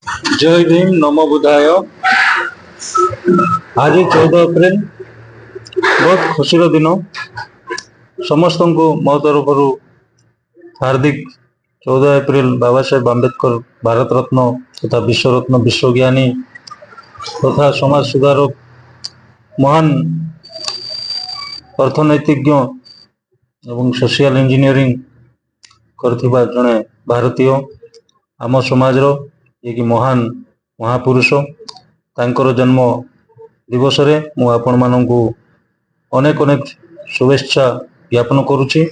जय भीम नमो बुधाय। आज 14 एप्रिल बहुत खुशी दिन। समस्त को मो तरफ हार्दिक 14 एप्रिल बाबा साहेब आंबेडकर भारत रत्न तथा विश्व रत्न विश्वज्ञानी तथा समाज सुधारक महान अर्थनैतिज्ञ एवं सोशल इंजीनियरिंग करथिबा जने भारतीय आम समाज ये महान महापुरुष तांकर जन्म दिवस रे मु आपण माननकु अनेक अनेक शुभेच्छा ज्ञापन करुछि।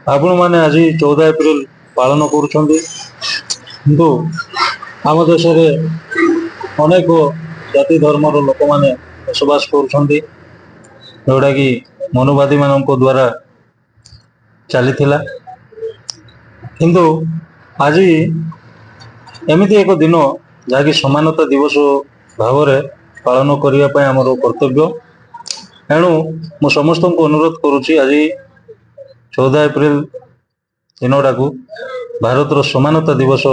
आपण माने आज 14 एप्रिल पालन करुछन्ति किंतु आम देश रे अनेक जाति धर्मर लोक माने बसवास करुछन्ति जोड़ा कि मनुवादी मानक द्वारा चलीथिला किंतु आज एमती एक दिन जहाँकि समानता दिवस भाव पालन करने आमर कर्तव्य। एणु मु समस्त को अनुरोध करुच्ची आज 14 एप्रिल दिनटा को भारतर समानता दिवस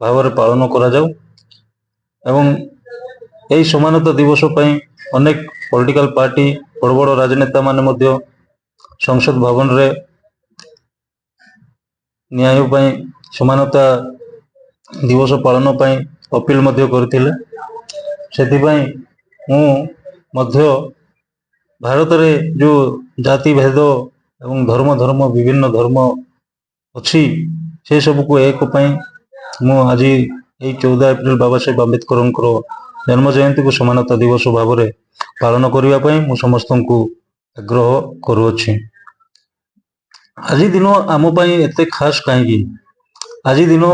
भाव पालन करा जाऊ एवं यही समानता दिवस पर अनेक पॉलिटिकल पार्टी बड़ बड़ राजनेता माने मध्य संसद भवन रे न्याय पाई समानता दिवस पालन पाई अपील मध्य करथिले। सेथिपाई मु मध्य भारत रे जो जाति भेद एवं धर्म धर्म विभिन्न धर्म अच्छी से सब को एक पाई मु आज यही 14 एप्रिल बाबा साहेब आंबेडकर जन्म जयंती को समानता दिवस भाव में पालन करने मु समस्त को आग्रह करुछि। आज दिन आम एते खास कहीं आज दिन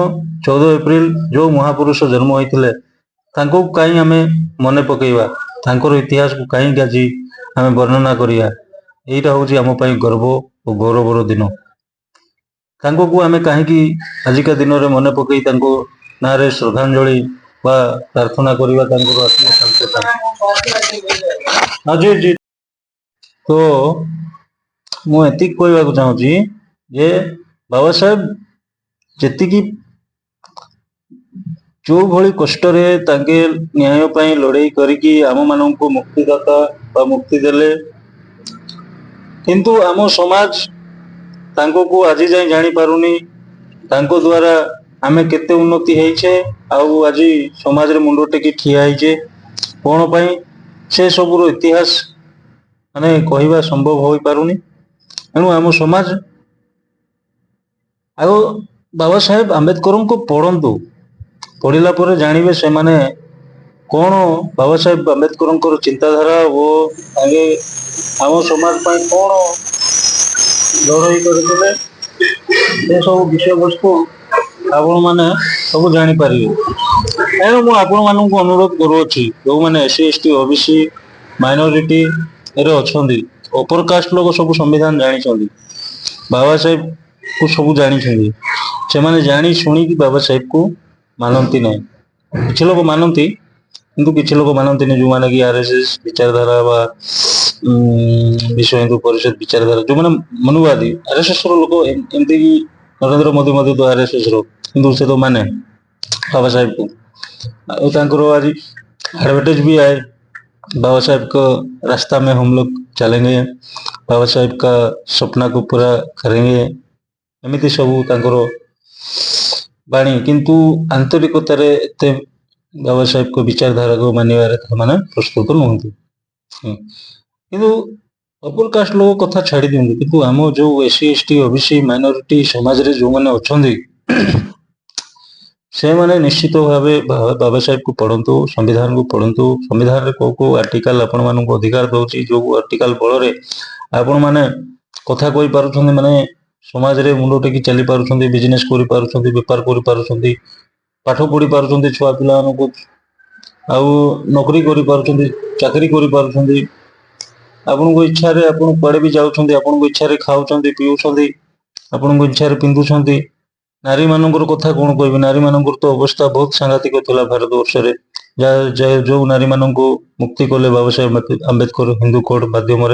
14 एप्रिल जो महापुरुष जन्म होते कहीं आम मन पकईवा इतिहास को कहीं आज आम वर्णना करिया यहीटा हूँ आम गर्व और गौरवर दिन। को आम कहीं आजिका दिन में मन पकई ना श्रद्धांजलि व प्रार्थना करवा जी। तो मुझे कहवाक चाहूँगी जे बाबा साहेब जी जो भली कष्ट न्याय पाई लड़ाई करी आम मान को मुक्तिदाता व मुक्ति देले किंतु आम समाज को आज जाए जानी पारुनी द्वारा आमे केते उन्नति होइछे आउ आज समाज रे मुंडो टेकी ठिया होइछे कोन पई से सबुर इतिहास माने कहवा संभव हो पारुनी। एणु आम समाज आगो बाबा साहेब आंबेडकर को पढ़ंतु पढ़ला पर जानिबे से माने कौन बाबा साहेब आंबेडकर चिंताधारा वो आगे आम समाज पाई कौन लड़ाई करथिले से सब विषय वस्तु आपण माने सब जानी पारिबे। एणु मु आपण मानन को अनुरोध करूछि जो माने एससी एसटी ओबीसी माइनॉरिटी रे अछंदी अपर कास्ट लोग सब संविधान जानी छंदी बाबा साहेब को सब जानी छंदी से माने जानी सुनी कि बाबा साहेब को मानती नहीं। किछ लोग मानती किंतु किछ लोग मानती नहीं जो माने कि आरएसएस विचारधारा वा विश्व हिंदू परिषद विचारधारा जो माने मनुवादी आरएसएस रो लोग एमती कि नरेंद्र मोदी मध्य तो आरएसएस रो किंतु से तो माने बाबा साहेब को आज एडवर्टाइज भी आए बाबा साहेब को रास्ता में हम लोग चलेंगे बाबा साहेब का सपना को पूरा करेंगे एमती सब बाणी किंतु आंतरिकतार एते बाबा साहेब को विचारधारा को मानवार माने प्रस्तुत नुहति किंतु अपर कास्ट लोग कथा छाड़ी दिंती किंतु आम जो एससी एसटी ओबीसी माइनॉरिटी समाज रे जो माने अछंदी से माने निश्चित भाव बाबा साहेब को पढ़ंतु संविधान को पढ़ंतु संविधान रे को आर्टिकल आपण मानक अधिकार दउची जो आर्टिकल बल रे आपण माने कथा कहि पारुछन्ती माने समाज रे मुंडो टेकी चली पारुछन्ती बिजनेस करि पारुछन्ती व्यापार करि पारुछन्ती पाठ पढ़ी पारुछन्ती छुआ पिला को आउ नौकरी करि पारुछन्ती चाकरी करि पारुछन्ती आपण को इच्छा रे आपण पड़े भी जाउछन्ती आपण को इच्छा रे खाउछन्ती पिउछन्ती आपण को इच्छा रे पिंदुछन्ती। नारी मानकर कथा कौन कहबी नारी मानकर तो अवस्था बहुत सांघातिक थिला भारत वर्ष रे जो नारी मान को मुक्ति कले बाबा साहेब आंबेडकर हिंदू कोड माध्यम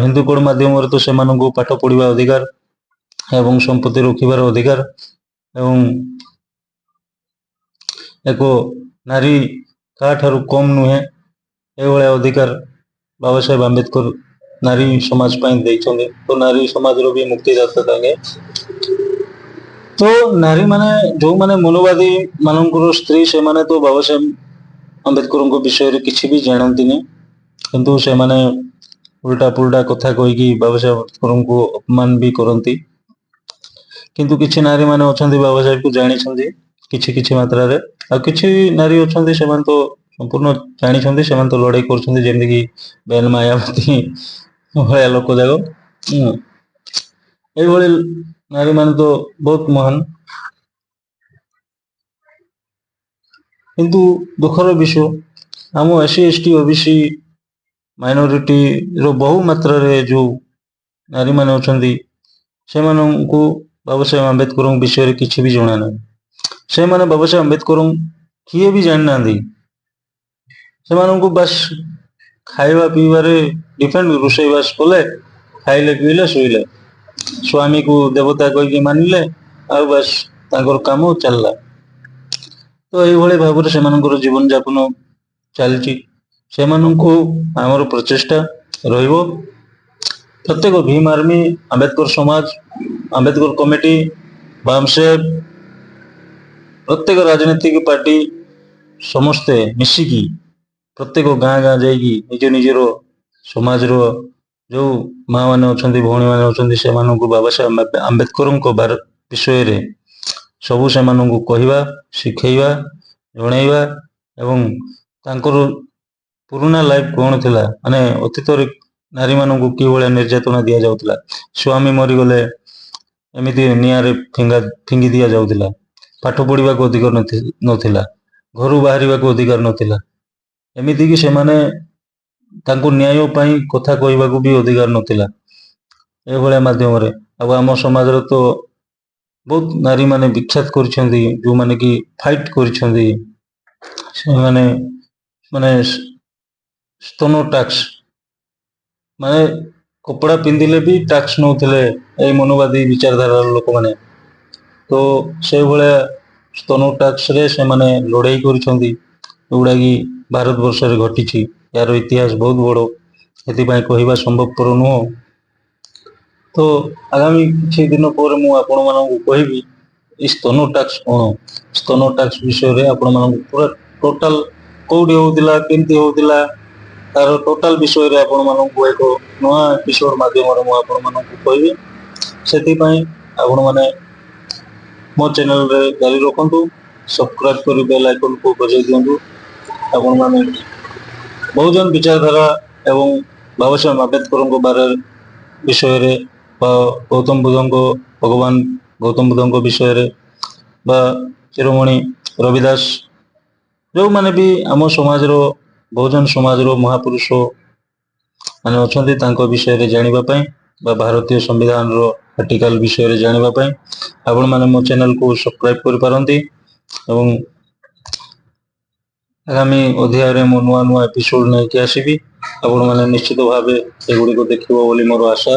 हिंदू कोड माध्यम तो से पाठ पढ़ा अधिकार एवं संपत्ति रखिबार अधिकार एवं ଏକ ନାରୀ କାହାଠାରୁ କମ୍ ନୁହେଁ ଏଭଳିଆ ଅଧିକାର ବାବା ସାହେବ ଆମ୍ବେଦକର ନାରୀ ସମାଜ ପାଇଁ ଦେଇଛନ୍ତି। ତ ନାରୀ ସମାଜର ବି ମୁକ୍ତିଦାତା ତାଙ୍କେ। ତ ନାରୀ ମାନେ ଯୋଉମାନେ ମନୁବାଦୀ ମାନଙ୍କର ସ୍ତ୍ରୀ ସେମାନେ ତ ବାବା ସାହେବ ଆମ୍ବେଦକରଙ୍କ ବିଷୟରେ କିଛି ବି ଜାଣନ୍ତିନି, କିନ୍ତୁ ସେମାନେ ଉଲ୍ଟା ପୁଲ୍ଟା କଥା କହିକି ବାବା ସାହେବ ଆମ୍ବେଦକରଙ୍କୁ ଅପମାନ ବି କରନ୍ତି। କିନ୍ତୁ କିଛି ନାରୀ ମାନେ ଅଛନ୍ତି ବାବା ସାହେବକୁ ଜାଣିଛନ୍ତି କିଛି କିଛି ମାତ୍ରାରେ, ଆଉ କିଛି ନାରୀ ଅଛନ୍ତି ସେମାନେ ତ ସମ୍ପୂର୍ଣ୍ଣ ଜାଣିଛନ୍ତି, ସେମାନେ ତ ଲଢ଼େଇ କରୁଛନ୍ତି, ଯେମିତିକି ବେନ୍ ମାୟାବତୀ ଭଳିଆ ଲୋକ ଯାକ। ଏଇଭଳି ନାରୀ ମାନେ ତ ବହୁତ ମହାନ। କିନ୍ତୁ ଦୁଃଖର ବିଷୟ ଆମ SC ST OBC ମାଇନରିଟିର ବହୁ ମାତ୍ରାରେ ଯୋଉ ନାରୀମାନେ ଅଛନ୍ତି ସେମାନଙ୍କୁ ବାବା ସାହେବ ଆମ୍ବେଦକରଙ୍କ ବିଷୟରେ କିଛି ବି ଜଣା ନାହିଁ। ସେମାନେ ବାବା ସାହେବ ଆମ୍ବେଦକର କିଏ ବି ଜାଣିନାହାନ୍ତି। ସେମାନଙ୍କୁ ବାସ୍ ଖାଇବା ପିଇବାରେ ଡିପେଣ୍ଡ, ରୋଷେଇବାସ କଲେ, ଖାଇଲେ ପିଇଲେ ଶୋଇଲେ, ସ୍ୱାମୀକୁ ଦେବତା କହିକି ମାନିଲେ, ଆଉ ବାସ୍ ତାଙ୍କର କାମ ଚାଲିଲା। ତ ଏଇଭଳି ଭାବରେ ସେମାନଙ୍କର ଜୀବନ ଯାପନ ଚାଲିଛି। ସେମାନଙ୍କୁ ଆମର ପ୍ରଚେଷ୍ଟା ରହିବ ପ୍ରତ୍ୟେକ ଭୀମ ଆର୍ମି, ଆମ୍ବେଦକର ସମାଜ, ଆମ୍ବେଦକର କମିଟି, ବାମସେବ, ପ୍ରତ୍ୟେକ ରାଜନୈତିକ ପାର୍ଟି ସମସ୍ତେ ମିଶିକି ପ୍ରତ୍ୟେକ ଗାଁ ଗାଁ ଯାଇକି ନିଜ ନିଜର ସମାଜର ଯୋଉ ମା ମାନେ ଅଛନ୍ତି, ଭଉଣୀ ମାନେ ଅଛନ୍ତି, ସେମାନଙ୍କୁ ବାବା ସାହେବ ଆମ୍ବେଦକରଙ୍କ ବିଷୟରେ ସବୁ ସେମାନଙ୍କୁ କହିବା, ଶିଖେଇବା, ଜଣେଇବା ଏବଂ ତାଙ୍କର ପୁରୁଣା ଲାଇଫ କଣ ଥିଲା, ମାନେ ଅତୀତରେ ନାରୀ ମାନଙ୍କୁ କିଭଳିଆ ନିର୍ଯାତନା ଦିଆଯାଉଥିଲା, ସ୍ୱାମୀ ମରିଗଲେ ଏମିତି ନିଆଁରେ ଫିଙ୍ଗି ଦିଆଯାଉଥିଲା, ପାଠ ପଢିବାକୁ ଅଧିକାର ନଥିଲା, ଘରୁ ବାହାରିବାକୁ ଅଧିକାର ନଥିଲା, ଏମିତିକି ସେମାନେ ତାଙ୍କୁ ନ୍ୟାୟ ପାଇଁ କଥା କହିବାକୁ ବି ଅଧିକାର ନଥିଲା। ଏଭଳିଆ ମାଧ୍ୟମରେ ଆଉ ଆମ ସମାଜରେ ତ ବହୁତ ନାରୀ ମାନେ ବିଖ୍ୟାତ କରିଛନ୍ତି, ଯୋଉମାନେ କି ଫାଇଟ କରିଛନ୍ତି। ସେମାନେ ମାନେ ସ୍ତନ ଟାକ୍ସ ମାନେ କପଡ଼ା ପିନ୍ଧିଲେ ବି ଟାକ୍ସ ନଉଥିଲେ ଏଇ ମନୁବାଦୀ ବିଚାରଧାରାର ଲୋକମାନେ। ତ ସେଇଭଳିଆ ସ୍ତନ ଟାକ୍ସରେ ସେମାନେ ଲଢ଼େଇ କରିଛନ୍ତି, ଯୋଉଟାକି ଭାରତବର୍ଷରେ ଘଟିଛି। ଏହାର ଇତିହାସ ବହୁତ ବଡ଼, ସେଥିପାଇଁ କହିବା ସମ୍ଭବପର ନୁହଁ। ତ ଆଗାମୀ କିଛି ଦିନ ପରେ ମୁଁ ଆପଣମାନଙ୍କୁ କହିବି ଏଇ ସ୍ତନ ଟାକ୍ସ କଣ, ସ୍ତନ ଟାକ୍ସ ବିଷୟରେ ଆପଣମାନଙ୍କୁ ପୁରା ଟୋଟାଲ କୋଉଠି ହଉଥିଲା, କେମିତି ହଉଥିଲା, ତାର ଟୋଟାଲ ବିଷୟରେ ଆପଣମାନଙ୍କୁ ଏକ ନୂଆ ଏପିସୋଡ ମାଧ୍ୟମରେ ମୁଁ ଆପଣମାନଙ୍କୁ କହିବି। ସେଥିପାଇଁ ଆପଣମାନେ ମୋ ଚ୍ୟାନେଲରେ ଜାରି ରଖନ୍ତୁ, ସବସ୍କ୍ରାଇବ କରି ବେଲ୍ ଆଇକନକୁ ବଜାଇ ଦିଅନ୍ତୁ। ଆପଣମାନେ ବହୁଜନ ବିଚାରଧାରା ଏବଂ ବାବା ସାହେବ ଆମ୍ବେଦକରଙ୍କ ବିଷୟରେ ବା ଗୌତମ ବୁଦ୍ଧଙ୍କ ଭଗବାନ ଗୌତମ ବୁଦ୍ଧଙ୍କ ବିଷୟରେ ବା ଶିରୋମଣି ରବିଦାସ, ଯୋଉମାନେ ବି ଆମ ସମାଜର ବହୁଜନ ସମାଜର ମହାପୁରୁଷ ମାନେ ଅଛନ୍ତି, ତାଙ୍କ ବିଷୟରେ ଜାଣିବା ପାଇଁ ବା ଭାରତୀୟ ସମ୍ବିଧାନର ଆର୍ଟିକଲ ବିଷୟରେ ଜାଣିବା ପାଇଁ ଆପଣମାନେ ମୋ ଚ୍ୟାନେଲକୁ ସବସ୍କ୍ରାଇବ କରିପାରନ୍ତି। ଏବଂ ଆଗାମୀ ଅଧ୍ୟାୟରେ ମୁଁ ନୂଆ ନୂଆ ଏପିସୋଡ ନେଇକି ଆସିବି, ଆପଣମାନେ ନିଶ୍ଚିତ ଭାବେ ଏଗୁଡ଼ିକ ଦେଖିବ ବୋଲି ମୋର ଆଶା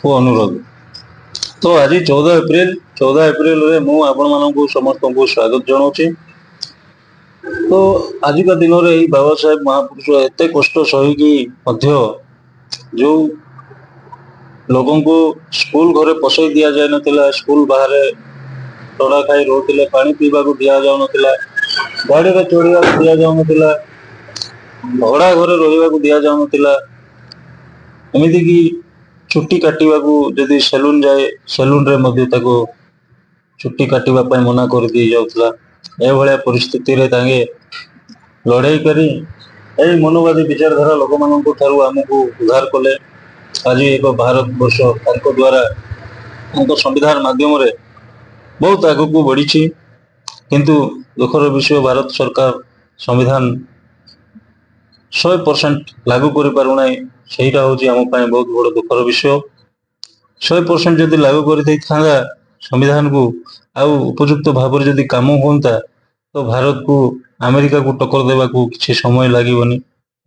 ଓ ଅନୁରୋଧ। ତ ଆଜି 14 ଏପ୍ରିଲ, 14 ଏପ୍ରିଲରେ ମୁଁ ଆପଣମାନଙ୍କୁ ସମସ୍ତଙ୍କୁ ସ୍ୱାଗତ ଜଣାଉଛି। ତ ଆଜିକା ଦିନରେ ଏଇ ବାବା ସାହେବ ମହାପୁରୁଷ ଏତେ କଷ୍ଟ ସହିକି ମଧ୍ୟ ଯୋଉ ଲୋକଙ୍କୁ ସ୍କୁଲ ଘରେ ପସେଇ ଦିଆଯାଇନଥିଲା, ସ୍କୁଲ ବାହାରେ ତଡ଼ା ଖାଇ ରହୁଥିଲେ, ପାଣି ପିଇବାକୁ ଦିଆଯାଉନଥିଲା, ଗାଡ଼ିରେ ଚଢ଼ିବାକୁ ଦିଆଯାଉନଥିଲା, ଭଡ଼ା ଘରେ ରହିବାକୁ ଦିଆଯାଉନଥିଲା, ଏମିତିକି ଚୁଟି କାଟିବାକୁ ଯଦି ସେଲୁନ ଯାଏ, ସେଲୁନରେ ମଧ୍ୟ ତାକୁ ଚୁଟି କାଟିବା ପାଇଁ ମନା କରିଦିଆଯାଉଥିଲା। ଏଭଳିଆ ପରିସ୍ଥିତିରେ ତାଙ୍କେ ଲଢ଼େଇ କରି ଏଇ ମନୁବାଦୀ ବିଚାରଧାରା ଲୋକମାନଙ୍କ ଠାରୁ ଆମକୁ ଉଦ୍ଧାର କଲେ। ଆଜି ଏକ ଭାରତବର୍ଷ ତାଙ୍କ ଦ୍ୱାରା, ତାଙ୍କ ସମ୍ବିଧାନ ମାଧ୍ୟମରେ ବହୁତ ଆଗକୁ ବଢ଼ିଛି। କିନ୍ତୁ ଦୁଃଖର ବିଷୟ, ଭାରତ ସରକାର ସମ୍ବିଧାନ 100% ଲାଗୁ କରିପାରୁନାହିଁ। ସେଇଟା ହଉଛି ଆମ ପାଇଁ ବହୁତ ବଡ଼ ଦୁଃଖର ବିଷୟ। 100% ଯଦି ଲାଗୁ କରିଦେଇଥାନ୍ତା ସମ୍ବିଧାନକୁ, ଆଉ ଉପଯୁକ୍ତ ଭାବରେ ଯଦି କାମ ହୁଅନ୍ତା, ତ ଭାରତକୁ ଆମେରିକାକୁ ଟକ୍କର ଦେବାକୁ କିଛି ସମୟ ଲାଗିବନି।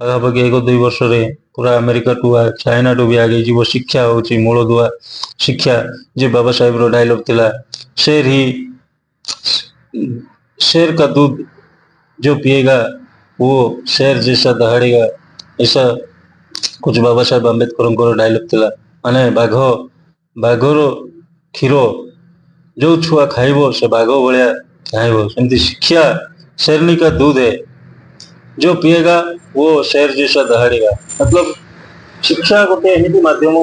ପାଖାପାଖି 1-2 ବର୍ଷରେ ପୁରା ଆମେରିକାଠୁ ଚାଇନାଠୁ ବି ଆଗେଇ ଯିବ। ଶିକ୍ଷା ହଉଛି ମୂଳଦୁଆ ଶିକ୍ଷା, ଯେ ବାବା ସାହେବର ଡାଇଲଗ ଥିଲା, शेर ही शेर का दूध जो पिएगा वो शेर जैसा दहाड़ेगा, ऐसा कुछ बाबा साहेब आंबेडकर डायलॉग थिला। माने बाघर क्षीर जो छुआ खाइबो से बाघ भलिया खाइबो, सेमती शिक्षा शेरनी का दूध है, जो पिएगा वो शेर जैसा दहाड़ेगा। मतलब शिक्षा गोटे एमिति माध्यम,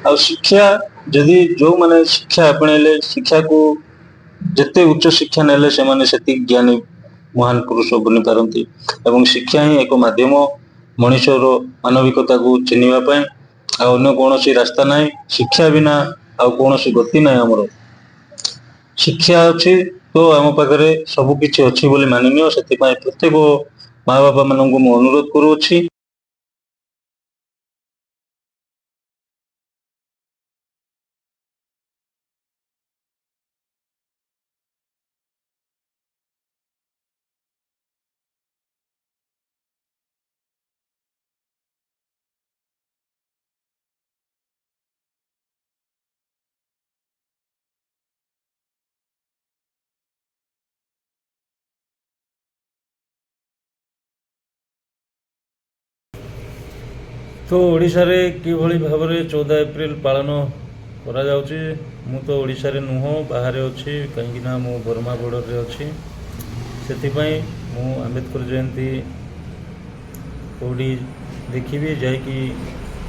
आ शिक्षा जदि जो माने शिक्षा अपनेले, शिक्षा को जिते उच्च शिक्षा नेले से माने सेति ज्ञानी महान पुरुष बनी पारती। एवं शिक्षा ही एक माध्यम मनुष्यर मानविकता को चिन्हिबा पय, आ अन्य कौन रास्ता ना। शिक्षा बिना आ कौन गति ना। आमर शिक्षा अच्छी तो आम पाखे सबकि अच्छी बोली माननीय। से प्रत्येक माँ बापा मानक मु अनुरोध करुच्ची। तो ओडिशा रे किभଳି ଭାବରେ 14 ଏପ୍ରିଲ ପାଳନ କରାଯାଉଛି। ମୁଁ ତ ଓଡ଼ିଶାରେ ନୁହଁ, ବାହାରେ ଅଛି, କାହିଁକିନା ମୁଁ ବର୍ମା ବର୍ଡ଼ରରେ ଅଛି। ସେଥିପାଇଁ ମୁଁ ଆମ୍ବେଦକର ଜୟନ୍ତୀ କେଉଁଠି ଦେଖିବି ଯାଇକି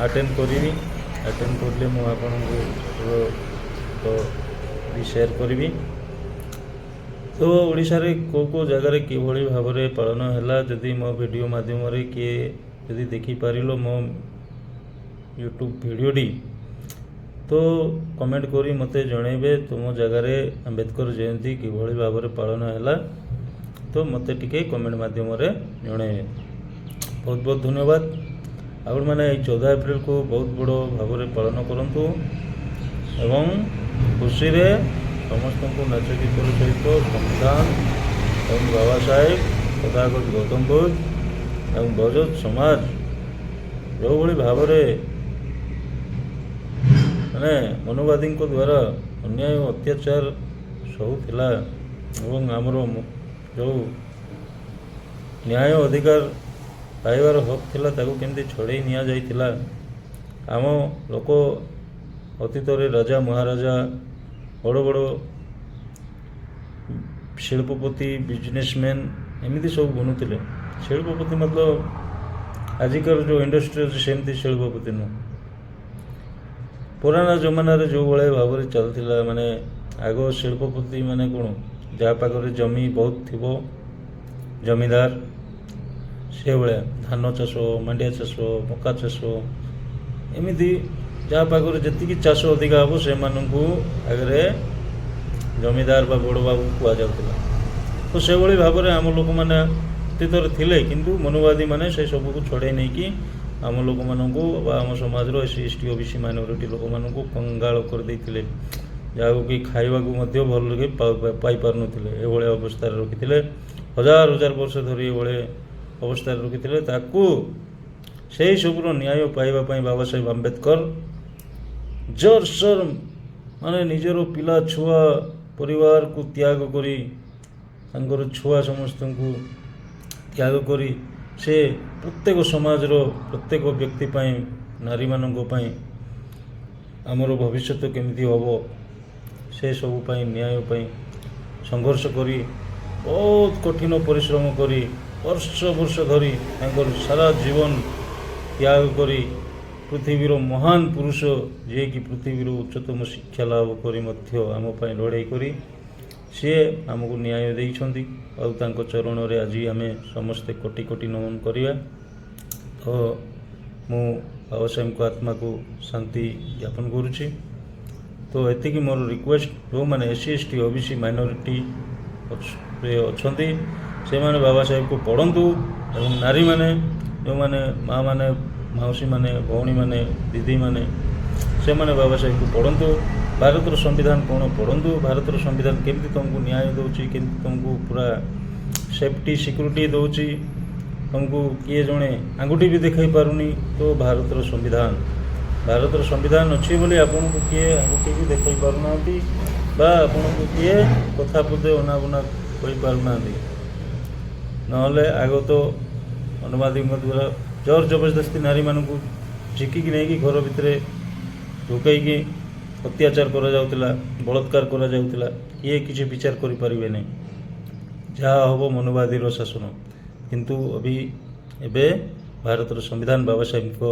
ଆଟେଣ୍ଡ କରିବି। ଆଟେଣ୍ଡ କରିଲେ ମୁଁ ଆପଣଙ୍କୁ ବି ସେୟାର କରିବି। ତ ଓଡ଼ିଶାରେ କେଉଁ ଜାଗାରେ କିଭଳି ଭାବରେ ପାଳନ ହେଲା, ଯଦି ମୋ ଭିଡ଼ିଓ ମାଧ୍ୟମରେ କିଏ ଯଦି ଦେଖିପାରିଲ ମୋ ୟୁଟ୍ୟୁବ୍ ଭିଡ଼ିଓଟି, ତ କମେଣ୍ଟ କରି ମୋତେ ଜଣାଇବେ ତୁମ ଜାଗାରେ ଆମ୍ବେଦକର ଜୟନ୍ତୀ କିଭଳି ଭାବରେ ପାଳନ ହେଲା। ତ ମୋତେ ଟିକେ କମେଣ୍ଟ ମାଧ୍ୟମରେ ଜଣାଇବେ। ବହୁତ ବହୁତ ଧନ୍ୟବାଦ। ଆପଣମାନେ ଏଇ 14 ଏପ୍ରିଲକୁ ବହୁତ ବଡ଼ ଭାବରେ ପାଳନ କରନ୍ତୁ ଏବଂ ଖୁସିରେ ସମସ୍ତଙ୍କୁ ନାଚ ଗୀତର ସହିତ ସମ୍ବିଧାନ ଏବଂ ବାବା ସାହେବ, ତଥାଗତ ଗୌତମ ବୁଦ୍ଧ ଏବଂ ବହୁଜନ ସମାଜ ଯେଉଁଭଳି ଭାବରେ ମାନେ ମନୁବାଦୀଙ୍କ ଦ୍ୱାରା ଅନ୍ୟାୟ ଅତ୍ୟାଚାର ସହୁଥିଲା ଏବଂ ଆମର ଯେଉଁ ନ୍ୟାୟ ଅଧିକାର ପାଇବାର ହକ୍ ଥିଲା ତାକୁ କେମିତି ଛଡ଼େଇ ନିଆଯାଇଥିଲା। ଆମ ଲୋକ ଅତୀତରେ ରାଜା ମହାରାଜା ବଡ଼ ବଡ଼ ଶିଳ୍ପପତି ବିଜନେସମ୍ୟାନ୍ ଏମିତି ସବୁ ବନୁଥିଲେ। ଶିଳ୍ପପତି ମତଲବ ଆଜିକାର ଯେଉଁ ଇଣ୍ଡଷ୍ଟ୍ରି ଅଛି ସେମିତି ଶିଳ୍ପପତି ନୁହଁ। ପୁରାଣା ଜମାନାରେ ଯେଉଁଭଳିଆ ଭାବରେ ଚାଲିଥିଲା, ମାନେ ଆଗ ଶିଳ୍ପପତି ମାନେ କ'ଣ, ଯାହା ପାଖରେ ଜମି ବହୁତ ଥିବ, ଜମିଦାର, ସେଭଳିଆ ଧାନ ଚାଷ, ମାଣ୍ଡିଆ ଚାଷ, ମକା ଚାଷ, ଏମିତି ଯାହା ପାଖରେ ଯେତିକି ଚାଷ ଅଧିକା ହେବ ସେମାନଙ୍କୁ ଆଗରେ ଜମିଦାର ବା ବଡ଼ ବାବୁ କୁହାଯାଉଥିଲା। ତ ସେଭଳି ଭାବରେ ଆମ ଲୋକମାନେ ଅତୀତରେ ଥିଲେ, କିନ୍ତୁ ମନୁବାଦୀମାନେ ସେ ସବୁକୁ ଛଡ଼େଇ ନେଇକି ଆମ ଲୋକମାନଙ୍କୁ ବା ଆମ ସମାଜର SC ST OBC ମାଇନରିଟି ଲୋକମାନଙ୍କୁ କଙ୍ଗାଳ କରିଦେଇଥିଲେ, ଯାହାକୁ କି ଖାଇବାକୁ ମଧ୍ୟ ଭଲରେ ପାଇପାରୁନଥିଲେ। ଏଭଳିଆ ଅବସ୍ଥାରେ ରଖିଥିଲେ, ହଜାର ହଜାର ବର୍ଷ ଧରି ଏଭଳିଆ ଅବସ୍ଥାରେ ରଖିଥିଲେ। ତାକୁ ସେହି ସବୁର ନ୍ୟାୟ ପାଇବା ପାଇଁ ବାବା ସାହେବ ଆମ୍ବେଦକର ଜୋରସୋର ମାନେ ନିଜର ପିଲା ଛୁଆ ପରିବାରକୁ ତ୍ୟାଗ କରି, ତାଙ୍କର ଛୁଆ ସମସ୍ତଙ୍କୁ ତ୍ୟାଗ କରି ସେ ପ୍ରତ୍ୟେକ ସମାଜର ପ୍ରତ୍ୟେକ ବ୍ୟକ୍ତି ପାଇଁ, ନାରୀମାନଙ୍କ ପାଇଁ ଆମର ଭବିଷ୍ୟତ କେମିତି ହେବ ସେସବୁ ପାଇଁ, ନ୍ୟାୟ ପାଇଁ ସଂଘର୍ଷ କରି, ବହୁତ କଠିନ ପରିଶ୍ରମ କରି, ବର୍ଷ ବର୍ଷ ଧରି ତାଙ୍କର ସାରା ଜୀବନ ତ୍ୟାଗ କରି, ପୃଥିବୀର ମହାନ ପୁରୁଷ ଯିଏକି ପୃଥିବୀର ଉଚ୍ଚତମ ଶିକ୍ଷା ଲାଭ କରି ମଧ୍ୟ ଆମ ପାଇଁ ଲଢ଼େଇ କରି ସିଏ ଆମକୁ ନ୍ୟାୟ ଦେଇଛନ୍ତି। ଆଉ ତାଙ୍କ ଚରଣରେ ଆଜି ଆମେ ସମସ୍ତେ କୋଟି କୋଟି ନମନ କରିବା। ତ ମୁଁ ବାବା ସାହେବଙ୍କ ଆତ୍ମାକୁ ଶାନ୍ତି ଜ୍ଞାପନ କରୁଛି। ତ ଏତିକି ମୋର ରିକ୍ୱେଷ୍ଟ, ଯେଉଁମାନେ SC ST OBC ମାଇନରିଟି ଅଛନ୍ତି ସେମାନେ ବାବା ସାହେବକୁ ପଢ଼ନ୍ତୁ ଏବଂ ନାରୀମାନେ, ଯେଉଁମାନେ ମାଆମାନେ, ମାଉସୀମାନେ, ଭଉଣୀମାନେ, ଦିଦିମାନେ, ସେମାନେ ବାବା ସାହେବକୁ ପଢ଼ନ୍ତୁ। ଭାରତର ସମ୍ବିଧାନ କ'ଣ ପଢ଼ନ୍ତୁ, ଭାରତର ସମ୍ବିଧାନ କେମିତି ତୁମକୁ ନ୍ୟାୟ ଦେଉଛି, କେମିତି ତୁମକୁ ପୁରା ସେଫ୍ଟି ସିକ୍ୟୁରିଟି ଦେଉଛି, ତୁମକୁ କିଏ ଜଣେ ଆଙ୍ଗୁଠି ବି ଦେଖାଇ ପାରୁନି। ତ ଭାରତର ସମ୍ବିଧାନ ଅଛି ବୋଲି ଆପଣଙ୍କୁ କିଏ ଆଙ୍ଗୁଠି ବି ଦେଖାଇ ପାରୁନାହାନ୍ତି ବା ଆପଣଙ୍କୁ କିଏ କଥା ପଦେ ଅନାବନା କହିପାରୁନାହାନ୍ତି। ନହେଲେ ଆଗ ତ ଅନୁବାଦୀଙ୍କ ଦ୍ୱାରା ଜୋର ଜବରଦସ୍ତି ନାରୀମାନଙ୍କୁ ଝିକିକି ନେଇକି ଘର ଭିତରେ ଢୁକେଇକି ଅତ୍ୟାଚାର କରାଯାଉଥିଲା, ବଳାତ୍କାର କରାଯାଉଥିଲା। କିଏ କିଛି ବିଚାର କରିପାରିବେ ନାହିଁ, ଯାହା ହେବ ମନୁବାଦୀର ଶାସନ। କିନ୍ତୁ ଏବେ ଭାରତର ସମ୍ବିଧାନ, ବାବା ସାହେବଙ୍କ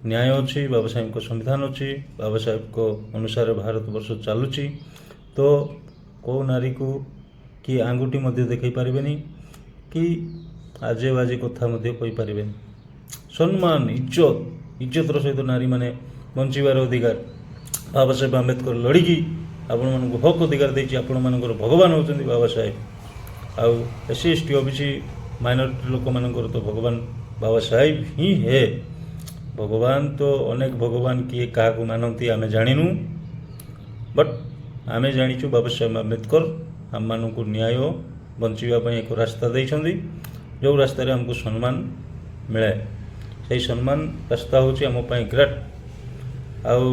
ନ୍ୟାୟ ଅଛି, ବାବା ସାହେବଙ୍କ ସମ୍ବିଧାନ ଅଛି, ବାବା ସାହେବଙ୍କ ଅନୁସାରେ ଭାରତବର୍ଷ ଚାଲୁଛି। ତ କେଉଁ ନାରୀକୁ କି ଆଙ୍ଗୁଠି ମଧ୍ୟ ଦେଖାଇ ପାରିବେନି, କି ଆଜେ ବାଜେ କଥା ମଧ୍ୟ କହିପାରିବେନି। ସମ୍ମାନ, ଇଜ୍ଜତର ସହିତ ନାରୀମାନେ ବଞ୍ଚିବାର ଅଧିକାର ବାବା ସାହେବ ଆମ୍ବେଦକର ଲଢ଼ିକି ଆପଣମାନଙ୍କୁ ହକ୍ ଅଧିକାର ଦେଇଛି। ଆପଣମାନଙ୍କର ଭଗବାନ ହେଉଛନ୍ତି ବାବା ସାହେବ। ଆଉ SC ST OBC ମାଇନରିଟି ଲୋକମାନଙ୍କର ତ ଭଗବାନ ବାବା ସାହେବ ହିଁ ହେ। ଭଗବାନ ତ ଅନେକ ଭଗବାନ, କିଏ କାହାକୁ ମାନନ୍ତି ଆମେ ଜାଣିନୁ, ବଟ୍ ଆମେ ଜାଣିଛୁ ବାବା ସାହେବ ଆମ୍ବେଦକର ଆମମାନଙ୍କୁ ନ୍ୟାୟ ବଞ୍ଚିବା ପାଇଁ ଏକ ରାସ୍ତା ଦେଇଛନ୍ତି, ଯେଉଁ ରାସ୍ତାରେ ଆମକୁ ସମ୍ମାନ ମିଳେ। ସେହି ସମ୍ମାନ ରାସ୍ତା ହେଉଛି ଆମ ପାଇଁ ଗ୍ରେଟ୍। ଆଉ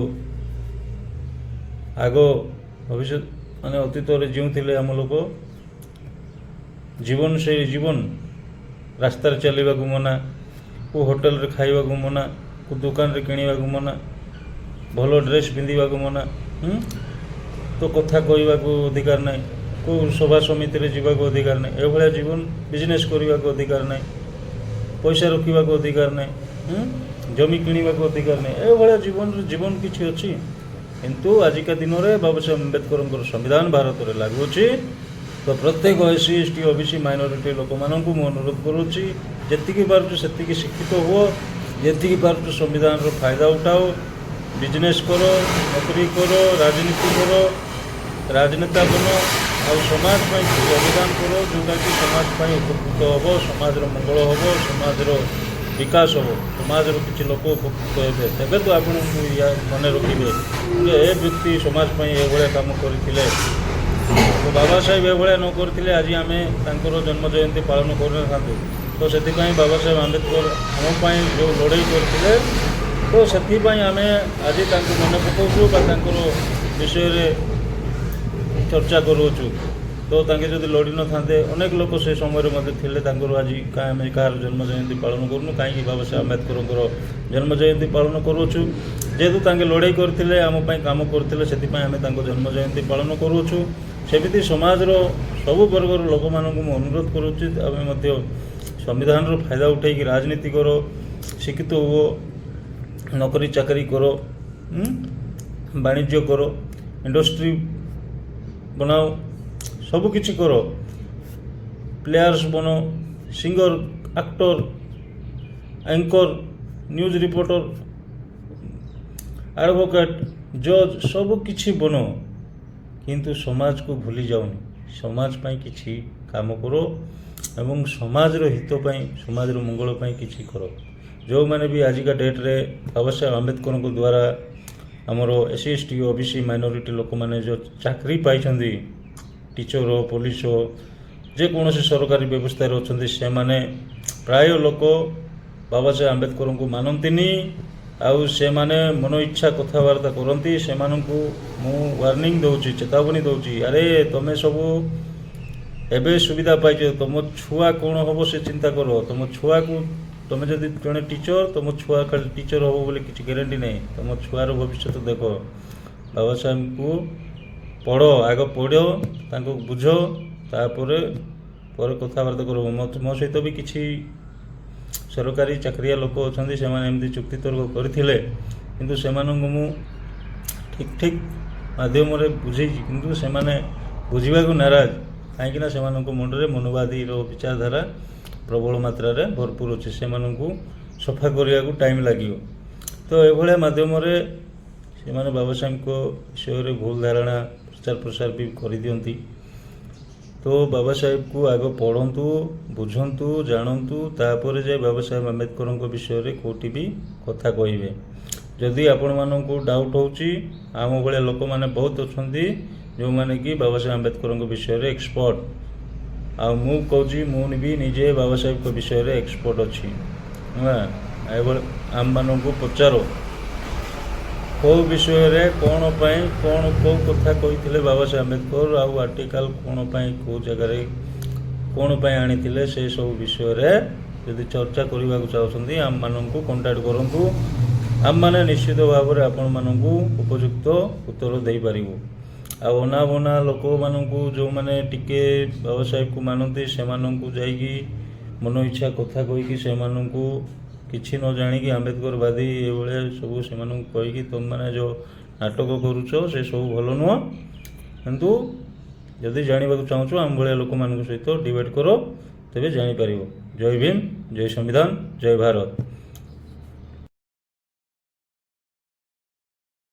ଆଗ ଭବିଷ୍ୟତ ମାନେ ଅତୀତରେ ଯେଉଁଥିଲେ ଆମ ଲୋକ, ଜୀବନ ରାସ୍ତାରେ ଚାଲିବାକୁ ମନା, କେଉଁ ହୋଟେଲରେ ଖାଇବାକୁ ମନା, କେଉଁ ଦୋକାନରେ କିଣିବାକୁ ମନା, ଭଲ ଡ୍ରେସ୍ ପିନ୍ଧିବାକୁ ମନା, ତ କଥା କହିବାକୁ ଅଧିକାର ନାହିଁ, କେଉଁ ସଭା ସମିତିରେ ଯିବାକୁ ଅଧିକାର ନାହିଁ, ଏଭଳିଆ ଜୀବନ, ବିଜନେସ୍ କରିବାକୁ ଅଧିକାର ନାହିଁ, ପଇସା ରଖିବାକୁ ଅଧିକାର ନାହିଁ, ଜମି କିଣିବାକୁ ଅଧିକାର ନାହିଁ। ଏଭଳିଆ ଜୀବନ କିଛି ଅଛି। କିନ୍ତୁ ଆଜିକା ଦିନରେ ବାବା ସାହେବ ଆମ୍ବେଦକରଙ୍କର ସମ୍ବିଧାନ ଭାରତରେ ଲାଗୁ ଅଛି। ତ ପ୍ରତ୍ୟେକ SC ST OBC ମାଇନରିଟି ଲୋକମାନଙ୍କୁ ମୁଁ ଅନୁରୋଧ କରୁଛି, ଯେତିକି ପାରୁଛୁ ସେତିକି ଶିକ୍ଷିତ ହୁଅ, ଯେତିକି ପାରୁଛୁ ସମ୍ବିଧାନର ଫାଇଦା ଉଠାଅ, ବିଜନେସ୍ କର, ନୋକରି କର, ରାଜନୀତି କର, ରାଜନେତା ବନ, ଆଉ ସମାଜ ପାଇଁ କିଛି ଅବଦାନ କର, ଯେଉଁଟାକି ସମାଜ ପାଇଁ ଉପକୃତ ହେବ, ସମାଜର ମଙ୍ଗଳ ହେବ, ସମାଜର ବିକାଶ ହେବ, ସମାଜର କିଛି ଲୋକ ଉପକୃତ ହେବେ। ତେବେ ତ ଆପଣଙ୍କୁ ମନେ ରଖିବେ ଯେ ଏ ବ୍ୟକ୍ତି ସମାଜ ପାଇଁ ଏଭଳିଆ କାମ କରିଥିଲେ। ତ ବାବା ସାହେବ ଏଭଳିଆ ନ କରିଥିଲେ ଆଜି ଆମେ ତାଙ୍କର ଜନ୍ମ ଜୟନ୍ତୀ ପାଳନ କରିନଥାନ୍ତୁ। ତ ସେଥିପାଇଁ ବାବା ସାହେବ ଆମ୍ବେଦକର ଆମ ପାଇଁ ଯେଉଁ ଲଢ଼େଇ କରିଥିଲେ, ତ ସେଥିପାଇଁ ଆମେ ଆଜି ତାଙ୍କୁ ମନେ ପକାଉଛୁ ବା ତାଙ୍କର ବିଷୟରେ ଚର୍ଚ୍ଚା କରୁଅଛୁ। ତ ତାଙ୍କେ ଯଦି ଲଢ଼ି ନଥାନ୍ତେ, ଅନେକ ଲୋକ ସେ ସମୟରେ ମଧ୍ୟ ଥିଲେ, ତାଙ୍କର ଆଜି ଆମେ କାହାର ଜନ୍ମ ଜୟନ୍ତୀ ପାଳନ କରୁନୁ। କାହିଁକି ବାବା ସାହେବ ଆମ୍ବେଦକରଙ୍କର ଜନ୍ମ ଜୟନ୍ତୀ ପାଳନ କରୁଅଛୁ? ଯେହେତୁ ତାଙ୍କେ ଲଢ଼େଇ କରିଥିଲେ, ଆମ ପାଇଁ କାମ କରିଥିଲେ, ସେଥିପାଇଁ ଆମେ ତାଙ୍କ ଜନ୍ମ ଜୟନ୍ତୀ ପାଳନ କରୁଅଛୁ। ସେମିତି ସମାଜର ସବୁ ବର୍ଗର ଲୋକମାନଙ୍କୁ ମୁଁ ଅନୁରୋଧ କରୁଛି, ଆମେ ମଧ୍ୟ ସମ୍ବିଧାନର ଫାଇଦା ଉଠାଇକି ରାଜନୀତି କର, ଶିକ୍ଷିତ ହୁଅ, ନୋକରି ଚାକିରି କର, ବାଣିଜ୍ୟ କର, ଇଣ୍ଡଷ୍ଟ୍ରି ବନାଅ, ସବୁ କିଛି କର, ପ୍ଲେୟାର୍ସ ବନ, ସିଙ୍ଗର, ଆକ୍ଟର, ଆଙ୍କର, ନ୍ୟୁଜ୍ ରିପୋର୍ଟର, ଆଡ଼ଭୋକେଟ୍, ଜଜ୍, ସବୁ କିଛି ବନ। କିନ୍ତୁ ସମାଜକୁ ଭୁଲି ଯାଉନି। ସମାଜ ପାଇଁ କିଛି କାମ କର ଏବଂ ସମାଜର ହିତ ପାଇଁ, ସମାଜର ମଙ୍ଗଳ ପାଇଁ କିଛି କର। ଯେଉଁମାନେ ବି ଆଜିକା ଡେଟ୍ରେ ବାବା ସାହେବ ଆମ୍ବେଦକରଙ୍କ ଦ୍ୱାରା ଆମର SC ST OBC ମାଇନରିଟି ଲୋକମାନେ ଯେଉଁ ଚାକିରି ପାଇଛନ୍ତି, ଟିଚର, ପୋଲିସ, ଯେକୌଣସି ସରକାରୀ ବ୍ୟବସ୍ଥାରେ ଅଛନ୍ତି, ସେମାନେ ପ୍ରାୟ ଲୋକ ବାବା ସାହେବ ଆମ୍ବେଦକରଙ୍କୁ ମାନନ୍ତିନି। ଆଉ ସେମାନେ ମନ ଇଚ୍ଛା କଥାବାର୍ତ୍ତା କରନ୍ତି। ସେମାନଙ୍କୁ ମୁଁ ୱାର୍ଣ୍ଣିଂ ଦେଉଛି, ଚେତାବନୀ ଦେଉଛି, ଆରେ ତମେ ସବୁ ଏବେ ସୁବିଧା ପାଇଛ, ତୁମ ଛୁଆ କ'ଣ ହେବ ସେ ଚିନ୍ତା କର। ତୁମ ଛୁଆକୁ, ତୁମେ ଯଦି ଜଣେ ଟିଚର, ତୁମ ଛୁଆ ଖାଲି ଟିଚର ହେବ ବୋଲି କିଛି ଗ୍ୟାରେଣ୍ଟି ନାହିଁ। ତୁମ ଛୁଆର ଭବିଷ୍ୟତ ଦେଖ। ବାବା ସାହେବଙ୍କୁ ପଢ଼, ଆଗ ପଢ଼, ତାଙ୍କୁ ବୁଝ, ତାପରେ କଥାବାର୍ତ୍ତା କର। ମୋ ସହିତ ବି କିଛି ସରକାରୀ ଚାକିରିଆ ଲୋକ ଅଛନ୍ତି, ସେମାନେ ଏମିତି ଚୁକ୍ତିତର୍କ କରିଥିଲେ, କିନ୍ତୁ ସେମାନଙ୍କୁ ମୁଁ ଠିକ୍ ମାଧ୍ୟମରେ ବୁଝେଇଛି, କିନ୍ତୁ ସେମାନେ ବୁଝିବାକୁ ନାରାଜ। କାହିଁକିନା ସେମାନଙ୍କ ମୁଣ୍ଡରେ ମନୁବାଦୀର ବିଚାରଧାରା ପ୍ରବଳ ମାତ୍ରାରେ ଭରପୁର ଅଛି। ସେମାନଙ୍କୁ ସଫା କରିବାକୁ ଟାଇମ୍ ଲାଗିବ। ତ ଏଭଳିଆ ମାଧ୍ୟମରେ ସେମାନେ ବାବା ସାହେବଙ୍କ ବିଷୟରେ ଭୁଲ ଧାରଣା ପ୍ରଚାର ପ୍ରସାର ବି କରିଦିଅନ୍ତି। ତ ବାବା ସାହେବକୁ ଆଗ ପଢ଼ନ୍ତୁ, ବୁଝନ୍ତୁ, ଜାଣନ୍ତୁ, ତାପରେ ଯାଇ ବାବା ସାହେବ ଆମ୍ବେଦକରଙ୍କ ବିଷୟରେ କେଉଁଠି ବି କଥା କହିବେ। ଯଦି ଆପଣମାନଙ୍କୁ ଡାଉଟ୍ ହେଉଛି, ଆମ ଭଳିଆ ଲୋକମାନେ ବହୁତ ଅଛନ୍ତି ଯେଉଁମାନେ କି ବାବା ସାହେବ ଆମ୍ବେଦକରଙ୍କ ବିଷୟରେ ଏକ୍ସପର୍ଟ। ଆଉ ମୁଁ କହୁଛି, ମୁଁ ବି ନିଜେ ବାବା ସାହେବଙ୍କ ବିଷୟରେ ଏକ୍ସପର୍ଟ ଅଛି। ଏଭଳି ଆମମାନଙ୍କୁ ପଚାର, କେଉଁ ବିଷୟରେ, କ'ଣ ପାଇଁ, କେଉଁ କଥା କହିଥିଲେ ବାବା ସାହେବ ଆମ୍ବେଦକର, ଆଉ ଆର୍ଟିକାଲ କ'ଣ ପାଇଁ କେଉଁ ଜାଗାରେ କ'ଣ ପାଇଁ ଆଣିଥିଲେ ସେ ସବୁ ବିଷୟରେ ଯଦି ଚର୍ଚ୍ଚା କରିବାକୁ ଚାହୁଁଛନ୍ତି ଆମମାନଙ୍କୁ କଣ୍ଟାକ୍ଟ କରନ୍ତୁ। ଆମମାନେ ନିଶ୍ଚିତ ଭାବରେ ଆପଣମାନଙ୍କୁ ଉପଯୁକ୍ତ ଉତ୍ତର ଦେଇପାରିବୁ। ଆଉ ଅନାବନା ଲୋକମାନଙ୍କୁ ଯେଉଁମାନେ ଟିକେ ବାବା ସାହେବକୁ ମାନନ୍ତି ସେମାନଙ୍କୁ ଯାଇକି ମନ ଇଚ୍ଛା କଥା କହିକି ସେମାନଙ୍କୁ କିଛି ନ ଜାଣିକି ଆମ୍ବେଦକରବାଦୀ ଏଭଳିଆ ସବୁ ସେମାନଙ୍କୁ କହିକି ତୁମମାନେ ଯେଉଁ ନାଟକ କରୁଛ ସେ ସବୁ ଭଲ ନୁହଁ। କିନ୍ତୁ ଯଦି ଜାଣିବାକୁ ଚାହୁଁଛ ଆମ ଭଳିଆ ଲୋକମାନଙ୍କ ସହିତ ଡିବେଟ୍ କର, ତେବେ ଜାଣିପାରିବ। ଜୟ ଭୀମ, ଜୟ ସମ୍ବିଧାନ, ଜୟ ଭାରତ।